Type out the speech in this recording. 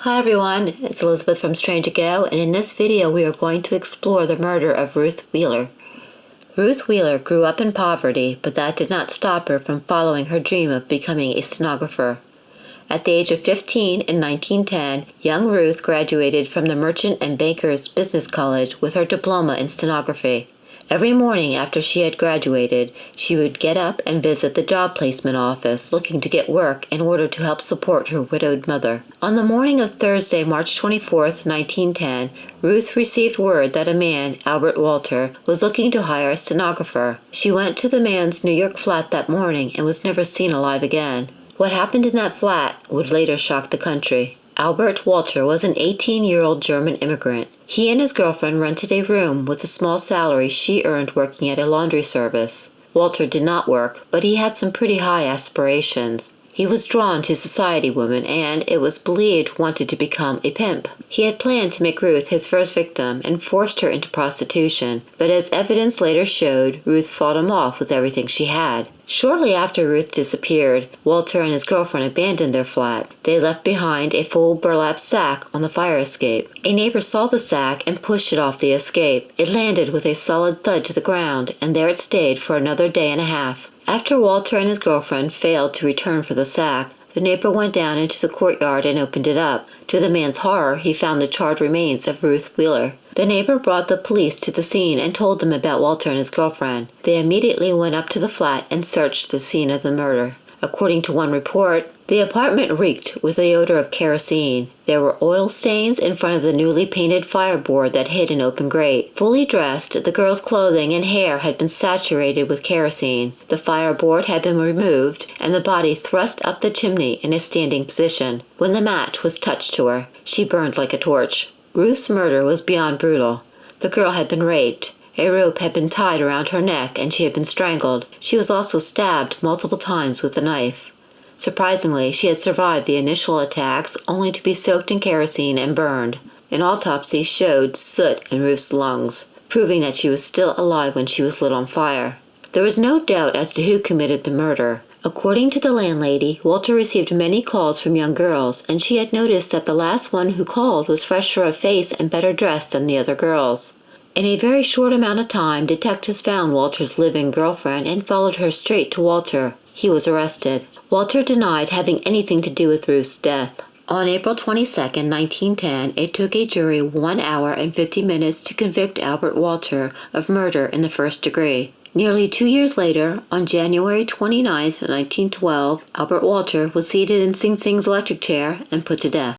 Hi everyone, it's Elizabeth from Strange to Go, and in this video we are going to explore the murder of Ruth Wheeler. Ruth Wheeler grew up in poverty, but that did not stop her from following her dream of becoming a stenographer. At the age of 15 in 1910, young Ruth graduated from the Merchant and Bankers Business College with her diploma in stenography. Every morning after she had graduated, she would get up and visit the job placement office looking to get work in order to help support her widowed mother. On the morning of Thursday, March 24, 1910, Ruth received word that a man, Albert Walter, was looking to hire a stenographer. She went to the man's New York flat that morning and was never seen alive again. What happened in that flat would later shock the country. Albert Walter was an 18-year-old German immigrant. He and his girlfriend rented a room with the small salary she earned working at a laundry service. Walter did not work, but he had some pretty high aspirations. He was drawn to society women and, it was believed, wanted to become a pimp. He had planned to make Ruth his first victim and forced her into prostitution, but as evidence later showed, Ruth fought him off with everything she had. Shortly after Ruth disappeared, Walter and his girlfriend abandoned their flat. They left behind a full burlap sack on the fire escape. A neighbor saw the sack and pushed it off the escape. It landed with a solid thud to the ground, and there it stayed for another day and a half. After Walter and his girlfriend failed to return for the sack, the neighbor went down into the courtyard and opened it up. To the man's horror, he found the charred remains of Ruth Wheeler. The neighbor brought the police to the scene and told them about Walter and his girlfriend. They immediately went up to the flat and searched the scene of the murder. According to one report, the apartment reeked with the odor of kerosene. There were oil stains in front of the newly painted fireboard that hid an open grate. Fully dressed, the girl's clothing and hair had been saturated with kerosene. The fireboard had been removed and the body thrust up the chimney in a standing position. When the match was touched to her, she burned like a torch. Ruth's murder was beyond brutal. The girl had been raped. A rope had been tied around her neck and she had been strangled. She was also stabbed multiple times with a knife. Surprisingly, she had survived the initial attacks only to be soaked in kerosene and burned. An autopsy showed soot in Ruth's lungs, proving that she was still alive when she was lit on fire. There was no doubt as to who committed the murder. According to the landlady, Walter received many calls from young girls, and she had noticed that the last one who called was fresher of face and better dressed than the other girls. In a very short amount of time, detectives found Walter's live-in girlfriend and followed her straight to Walter. He was arrested. Walter denied having anything to do with Ruth's death. On April 22, 1910, it took a jury 1 hour and 50 minutes to convict Albert Walter of murder in the first degree. Nearly 2 years later, on January 29, 1912, Albert Walter was seated in Sing Sing's electric chair and put to death.